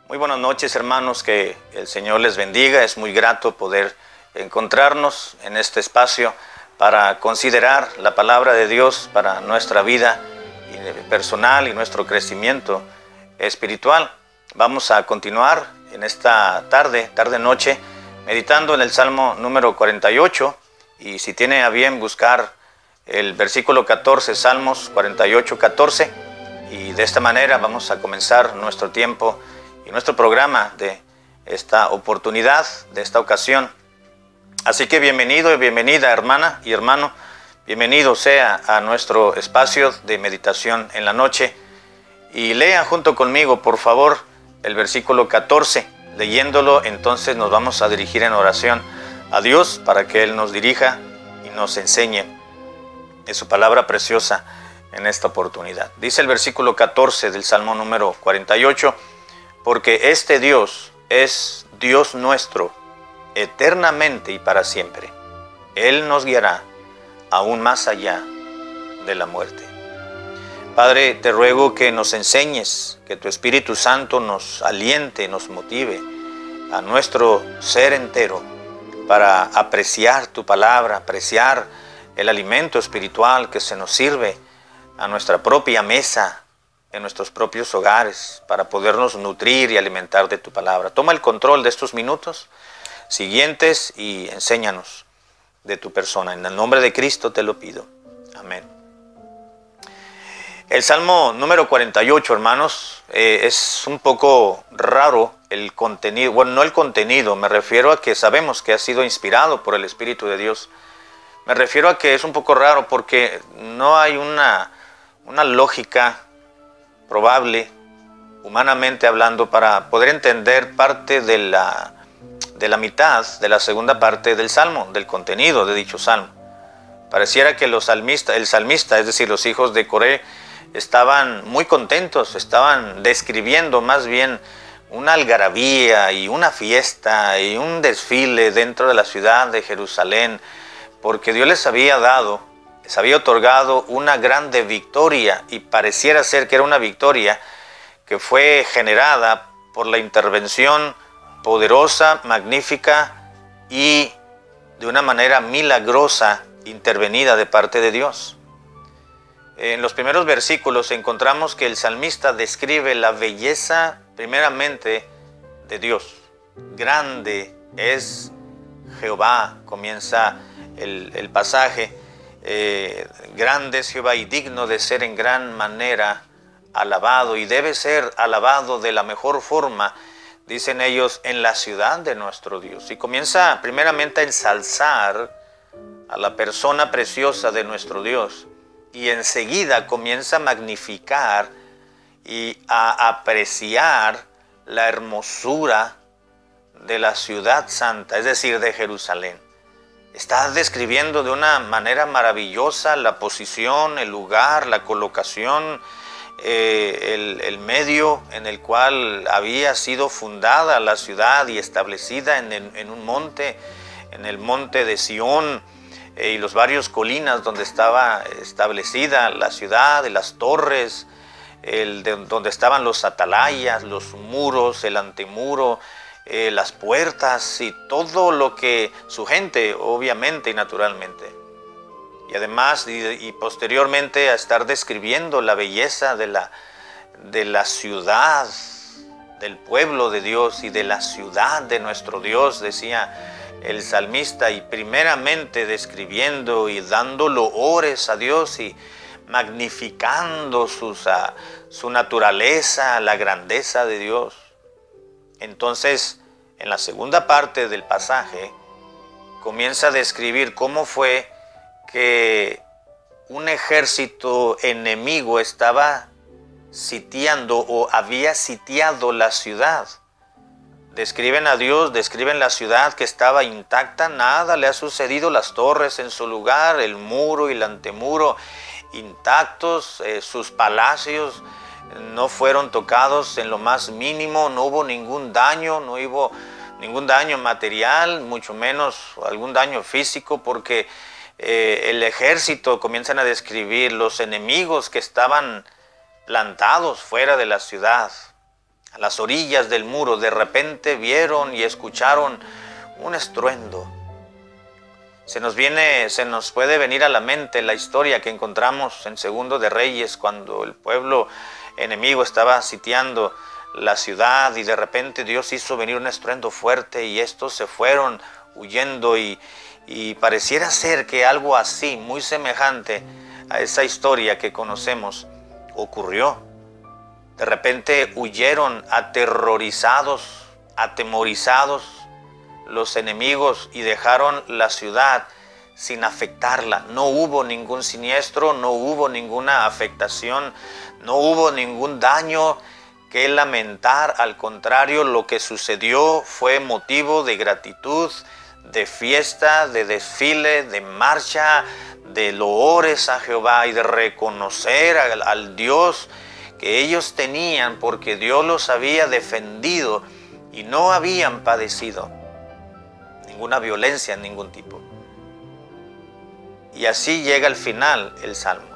Muy buenas noches, hermanos, que el Señor les bendiga. Es muy grato poder encontrarnos en este espacio para considerar la palabra de Dios para nuestra vida personal y nuestro crecimiento espiritual. Vamos a continuar en esta tarde-noche, meditando en el Salmo número 48, y si tiene a bien buscar el versículo 14, Salmos 48, 14, y de esta manera vamos a comenzar nuestro tiempo y nuestro programa de esta oportunidad, de esta ocasión. Así que bienvenido y bienvenida, hermana y hermano, bienvenido sea a nuestro espacio de meditación en la noche, y lea junto conmigo, por favor, el versículo 14. Leyéndolo, entonces nos vamos a dirigir en oración a Dios para que Él nos dirija y nos enseñe de su palabra preciosa en esta oportunidad. Dice el versículo 14 del Salmo número 48, porque este Dios es Dios nuestro, eternamente y para siempre. Él nos guiará aún más allá de la muerte. Padre, te ruego que nos enseñes, que tu Espíritu Santo nos aliente, nos motive a nuestro ser entero para apreciar tu palabra, apreciar el alimento espiritual que se nos sirve a nuestra propia mesa, en nuestros propios hogares, para podernos nutrir y alimentar de tu palabra. Toma el control de estos minutos siguientes y enséñanos de tu persona. En el nombre de Cristo te lo pido. Amén. El Salmo número 48, hermanos, es un poco raro el contenido. Bueno, no el contenido, me refiero a que sabemos que ha sido inspirado por el Espíritu de Dios. Me refiero a que es un poco raro porque no hay una lógica probable, humanamente hablando, para poder entender parte de la mitad, de la segunda parte del Salmo, del contenido de dicho Salmo. Pareciera que el salmista, es decir, los hijos de Coré, estaban muy contentos, estaban describiendo más bien una algarabía y una fiesta y un desfile dentro de la ciudad de Jerusalén, porque Dios les había otorgado una grande victoria, y pareciera ser que era una victoria que fue generada por la intervención poderosa, magnífica y de una manera milagrosa intervenida de parte de Dios. En los primeros versículos encontramos que el salmista describe la belleza primeramente de Dios. Grande es Jehová, comienza el pasaje. Grande es Jehová y digno de ser en gran manera alabado, y debe ser alabado de la mejor forma, dicen ellos, en la ciudad de nuestro Dios. Y comienza primeramente a ensalzar a la persona preciosa de nuestro Dios, y enseguida comienza a magnificar y a apreciar la hermosura de la ciudad santa, es decir, de Jerusalén. Está describiendo de una manera maravillosa la posición, el lugar, la colocación, el medio en el cual había sido fundada la ciudad y establecida en un monte, en el monte de Sión, y los varios colinas donde estaba establecida la ciudad, y las torres, donde estaban los atalayas, los muros, el antemuro, las puertas y todo lo que su gente, obviamente y naturalmente. Y además y posteriormente a estar describiendo la belleza de la ciudad, del pueblo de Dios y de la ciudad de nuestro Dios, decía el salmista, y primeramente describiendo y dando loores a Dios y magnificando su naturaleza, la grandeza de Dios. Entonces, en la segunda parte del pasaje, comienza a describir cómo fue que un ejército enemigo estaba sitiando o había sitiado la ciudad. Describen a Dios, describen la ciudad que estaba intacta, nada le ha sucedido, las torres en su lugar, el muro y el antemuro intactos, sus palacios no fueron tocados en lo más mínimo, no hubo ningún daño, no hubo ningún daño material, mucho menos algún daño físico, porque el ejército, comienzan a describir los enemigos que estaban plantados fuera de la ciudad. a las orillas del muro, de repente vieron y escucharon un estruendo. Se nos puede venir a la mente la historia que encontramos en Segundo de Reyes, cuando el pueblo enemigo estaba sitiando la ciudad y de repente Dios hizo venir un estruendo fuerte y estos se fueron huyendo y pareciera ser que algo así, muy semejante a esa historia que conocemos, ocurrió. De repente huyeron aterrorizados, atemorizados los enemigos y dejaron la ciudad sin afectarla. No hubo ningún siniestro, no hubo ninguna afectación, no hubo ningún daño que lamentar. Al contrario, lo que sucedió fue motivo de gratitud, de fiesta, de desfile, de marcha, de loores a Jehová y de reconocer al Dios que ellos tenían, porque Dios los había defendido y no habían padecido ninguna violencia de ningún tipo. Y así llega al final el Salmo.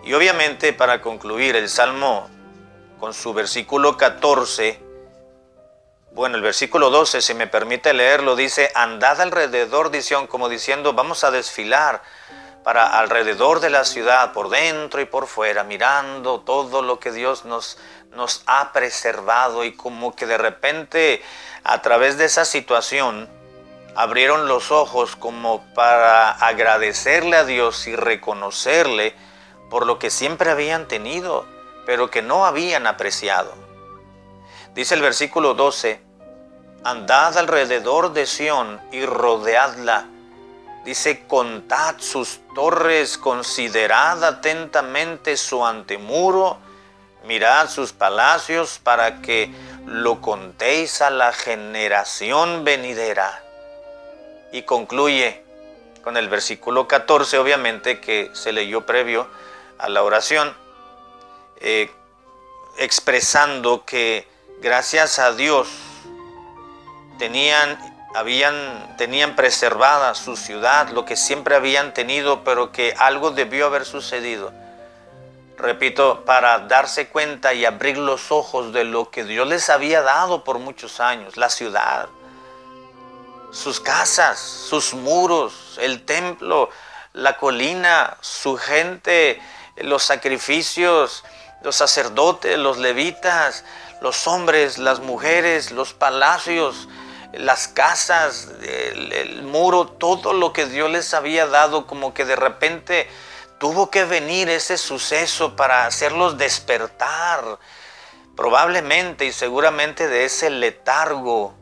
Y obviamente, para concluir, el Salmo con su versículo 14, bueno, el versículo 12, si me permite leerlo, dice: andad alrededor de Sión, como diciendo, vamos a desfilar para alrededor de la ciudad, por dentro y por fuera, mirando todo lo que Dios nos ha preservado. Y como que de repente, a través de esa situación, abrieron los ojos como para agradecerle a Dios y reconocerle por lo que siempre habían tenido, pero que no habían apreciado. Dice el versículo 12: andad alrededor de Sión y rodeadla. Dice: contad sus torres, considerad atentamente su antemuro, mirad sus palacios para que lo contéis a la generación venidera. Y concluye con el versículo 14, obviamente, que se leyó previo a la oración, expresando que gracias a Dios tenían preservada su ciudad, lo que siempre habían tenido, pero que algo debió haber sucedido. Repito, para darse cuenta y abrir los ojos de lo que Dios les había dado por muchos años: la ciudad, sus casas, sus muros, el templo, la colina, su gente, los sacrificios, los sacerdotes, los levitas, los hombres, las mujeres, los palacios, las casas, el muro, todo lo que Dios les había dado. Como que de repente tuvo que venir ese suceso para hacerlos despertar, probablemente y seguramente, de ese letargo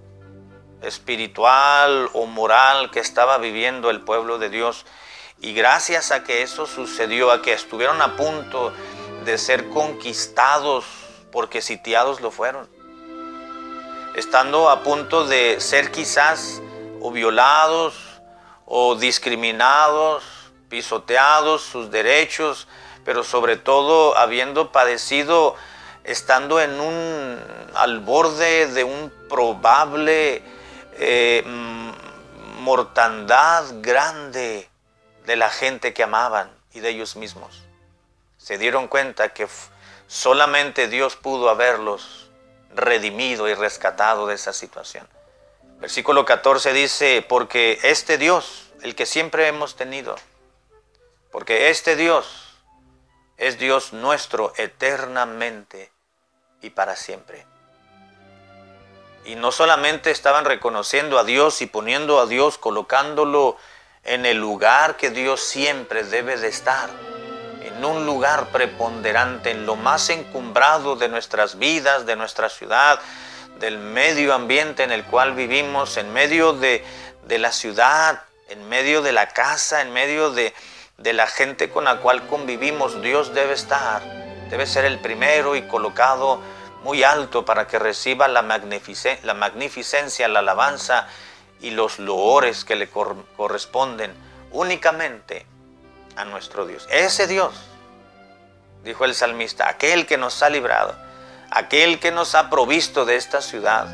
espiritual o moral que estaba viviendo el pueblo de Dios. Y gracias a que eso sucedió, a que estuvieron a punto de ser conquistados, porque sitiados lo fueron, estando a punto de ser quizás o violados o discriminados, pisoteados sus derechos, pero sobre todo habiendo padecido, estando al borde de un probable mortandad grande de la gente que amaban y de ellos mismos. Se dieron cuenta que solamente Dios pudo haberlos redimido y rescatado de esa situación. Versículo 14 dice: porque este Dios, el que siempre hemos tenido, porque este Dios es Dios nuestro eternamente y para siempre. Y no solamente estaban reconociendo a Dios y poniendo a Dios, colocándolo en el lugar que Dios siempre debe de estar, en un lugar preponderante, en lo más encumbrado de nuestras vidas, de nuestra ciudad, del medio ambiente en el cual vivimos, en medio de la ciudad, en medio de la casa, en medio de la gente con la cual convivimos. Dios debe estar, debe ser el primero y colocado muy alto para que reciba la magnificencia, la alabanza y los loores que le corresponden únicamente a nuestro Dios. Ese Dios, dijo el salmista, aquel que nos ha librado, aquel que nos ha provisto de esta ciudad,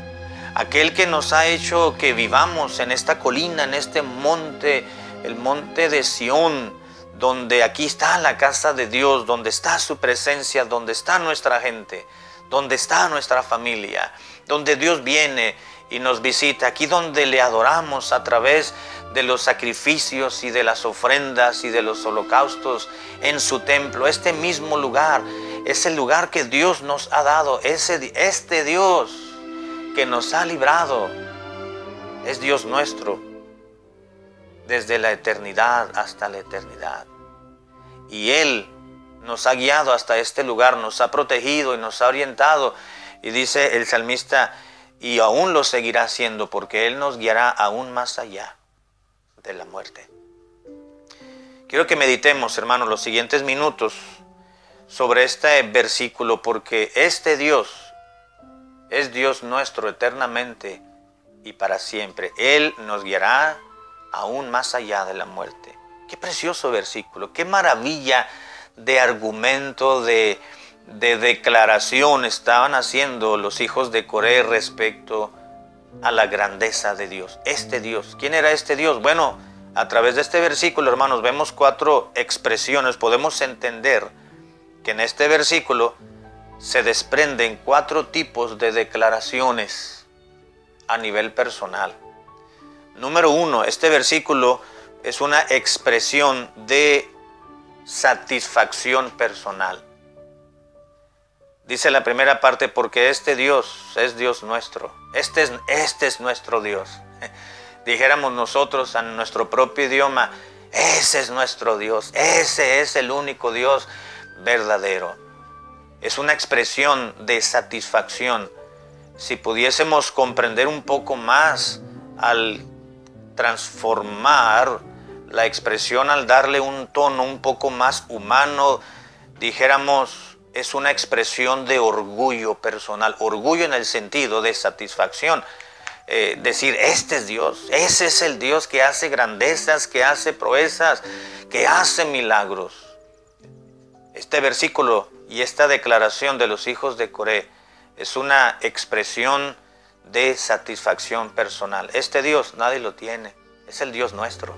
aquel que nos ha hecho que vivamos en esta colina, en este monte, el monte de Sión, donde aquí está la casa de Dios, donde está su presencia, donde está nuestra gente, donde está nuestra familia, donde Dios viene y nos visita, aquí donde le adoramos a través de los sacrificios y de las ofrendas y de los holocaustos en su templo. Este mismo lugar es el lugar que Dios nos ha dado. Este Dios que nos ha librado es Dios nuestro desde la eternidad hasta la eternidad. Y Él nos ha guiado hasta este lugar, nos ha protegido y nos ha orientado. Y dice el salmista, y aún lo seguirá haciendo, porque Él nos guiará aún más allá de la muerte. Quiero que meditemos, hermanos, los siguientes minutos sobre este versículo, porque este Dios es Dios nuestro eternamente y para siempre. Él nos guiará aún más allá de la muerte. Qué precioso versículo, qué maravilla de argumento, de declaración estaban haciendo los hijos de Coré respecto a la grandeza de Dios. Este Dios, ¿quién era este Dios? Bueno, a través de este versículo, hermanos, vemos 4 expresiones. Podemos entender que en este versículo se desprenden 4 tipos de declaraciones a nivel personal. Número 1, este versículo es una expresión de satisfacción personal. Dice la primera parte, porque este Dios es Dios nuestro. Este es nuestro Dios. Dijéramos nosotros en nuestro propio idioma, ese es nuestro Dios. Ese es el único Dios verdadero. Es una expresión de satisfacción. Si pudiésemos comprender un poco más al transformar la expresión, al darle un tono un poco más humano, dijéramos, es una expresión de orgullo personal, orgullo en el sentido de satisfacción. Decir, este es Dios, ese es el Dios que hace grandezas, que hace proezas, que hace milagros. Este versículo y esta declaración de los hijos de Coré es una expresión de satisfacción personal. Este Dios nadie lo tiene, es el Dios nuestro.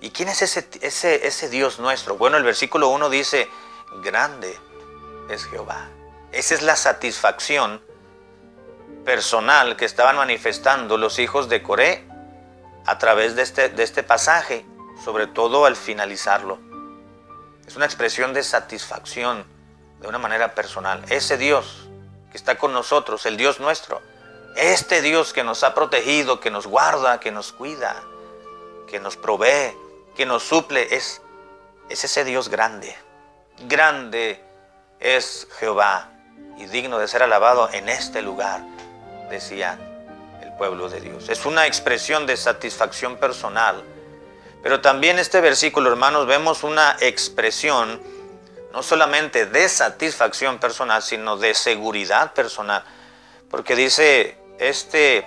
¿Y quién es ese Dios nuestro? Bueno, el versículo 1 dice, grande es Jehová. Esa es la satisfacción personal que estaban manifestando los hijos de Coré a través de este pasaje, sobre todo al finalizarlo. Es una expresión de satisfacción de una manera personal. Ese Dios que está con nosotros, el Dios nuestro, este Dios que nos ha protegido, que nos guarda, que nos cuida, que nos provee, que nos suple, es ese Dios grande. Grande es Jehová y digno de ser alabado en este lugar, decía el pueblo de Dios. Es una expresión de satisfacción personal. Pero también este versículo, hermanos, vemos una expresión no solamente de satisfacción personal, sino de seguridad personal. Porque dice,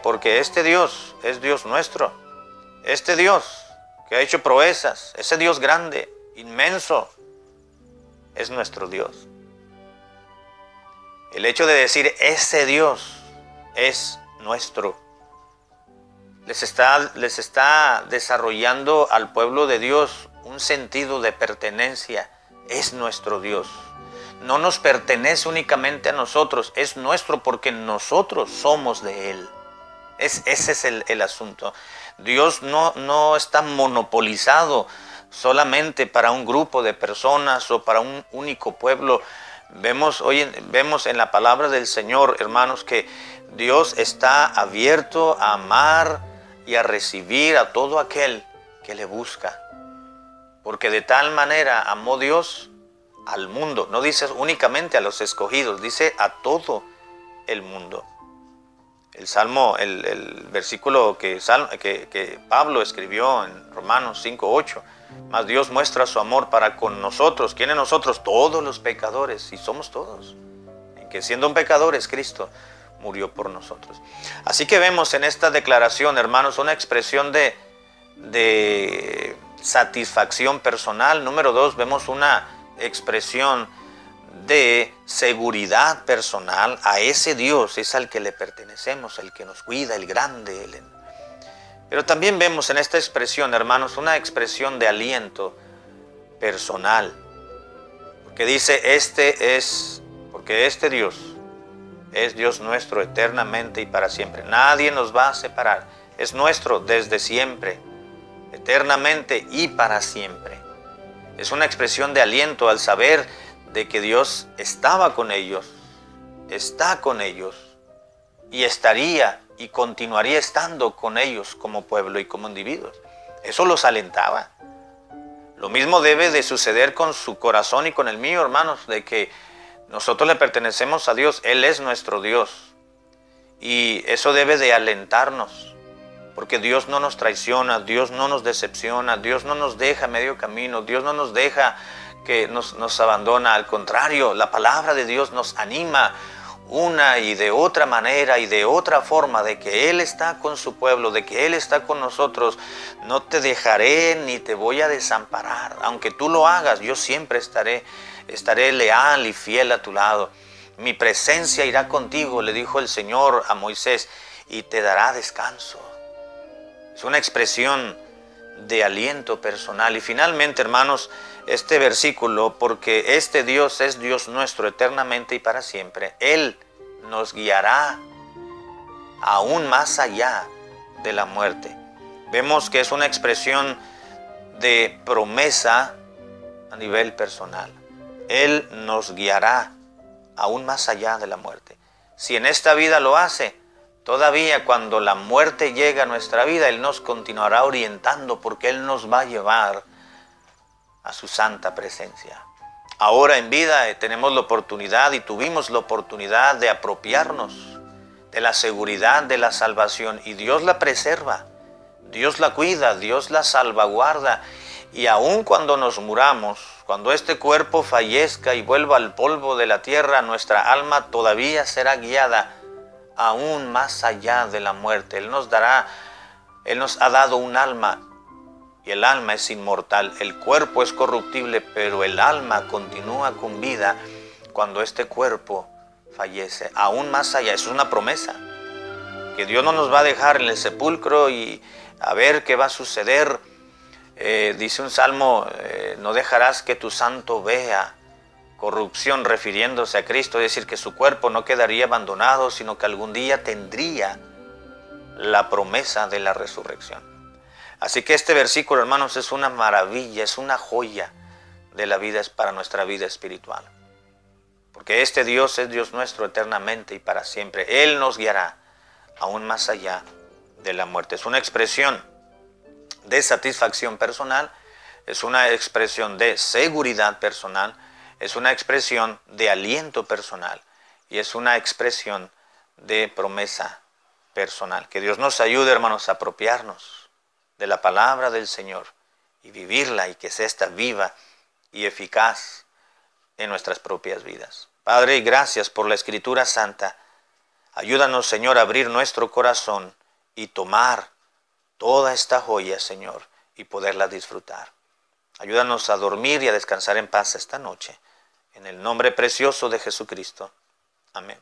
porque este Dios es Dios nuestro. Este Dios que ha hecho proezas, ese Dios grande, inmenso, es nuestro Dios. El hecho de decir, ese Dios es nuestro, les está desarrollando al pueblo de Dios un sentido de pertenencia. Es nuestro Dios. No nos pertenece únicamente a nosotros, es nuestro porque nosotros somos de Él. Ese es el asunto. Dios no está monopolizado solamente para un grupo de personas o para un único pueblo. Vemos en la palabra del Señor, hermanos, que Dios está abierto a amar y a recibir a todo aquel que le busca. Porque de tal manera amó Dios al mundo. No dice únicamente a los escogidos, dice a todo el mundo. El versículo que Pablo escribió en Romanos 5:8. Mas Dios muestra su amor para con nosotros. ¿Quiénes nosotros? Todos los pecadores. Y somos todos. En que siendo un pecador es Cristo murió por nosotros. Así que vemos en esta declaración, hermanos, una expresión de satisfacción personal. Número 2, vemos una expresión de seguridad personal. A ese Dios es al que le pertenecemos, el que nos cuida, el grande. Pero también vemos en esta expresión, hermanos, una expresión de aliento personal. Porque dice, porque este Dios es Dios nuestro eternamente y para siempre. Nadie nos va a separar. Es nuestro desde siempre, eternamente y para siempre. Es una expresión de aliento al saber de que Dios estaba con ellos, está con ellos y estaría y continuaría estando con ellos como pueblo y como individuos. Eso los alentaba. Lo mismo debe de suceder con su corazón y con el mío, hermanos, de que nosotros le pertenecemos a Dios, Él es nuestro Dios. Y eso debe de alentarnos, porque Dios no nos traiciona, Dios no nos decepciona, Dios no nos deja a medio camino, Dios no nos deja que nos abandona. Al contrario, la palabra de Dios nos anima una y de otra manera y de otra forma, de que Él está con su pueblo, de que Él está con nosotros. No te dejaré ni te voy a desamparar. Aunque tú lo hagas, yo siempre estaré leal y fiel a tu lado. Mi presencia irá contigo, le dijo el Señor a Moisés, y te dará descanso. Es una expresión de aliento personal. Y finalmente, hermanos, este versículo, porque este Dios es Dios nuestro eternamente y para siempre, Él nos guiará aún más allá de la muerte. Vemos que es una expresión de promesa a nivel personal. Él nos guiará aún más allá de la muerte. Si en esta vida lo hace, todavía cuando la muerte llega a nuestra vida, Él nos continuará orientando, porque Él nos va a llevar a su santa presencia. Ahora en vida tenemos la oportunidad y tuvimos la oportunidad de apropiarnos de la seguridad de la salvación, y Dios la preserva, Dios la cuida, Dios la salvaguarda. Y aun cuando nos muramos, cuando este cuerpo fallezca y vuelva al polvo de la tierra, nuestra alma todavía será guiada aún más allá de la muerte. Él nos ha dado un alma, y el alma es inmortal. El cuerpo es corruptible, pero el alma continúa con vida cuando este cuerpo fallece. Aún más allá, eso es una promesa, que Dios no nos va a dejar en el sepulcro y a ver qué va a suceder. Dice un salmo, no dejarás que tu santo vea corrupción, refiriéndose a Cristo, es decir, que su cuerpo no quedaría abandonado, sino que algún día tendría la promesa de la resurrección. Así que este versículo, hermanos, es una maravilla, es una joya de la vida, es para nuestra vida espiritual. Porque este Dios es Dios nuestro eternamente y para siempre. Él nos guiará aún más allá de la muerte. Es una expresión de satisfacción personal, es una expresión de seguridad personal, es una expresión de aliento personal y es una expresión de promesa personal. Que Dios nos ayude, hermanos, a apropiarnos de la palabra del Señor y vivirla, y que sea esta viva y eficaz en nuestras propias vidas. Padre, gracias por la Escritura Santa. Ayúdanos, Señor, a abrir nuestro corazón y tomar toda esta joya, Señor, y poderla disfrutar. Ayúdanos a dormir y a descansar en paz esta noche. En el nombre precioso de Jesucristo. Amén.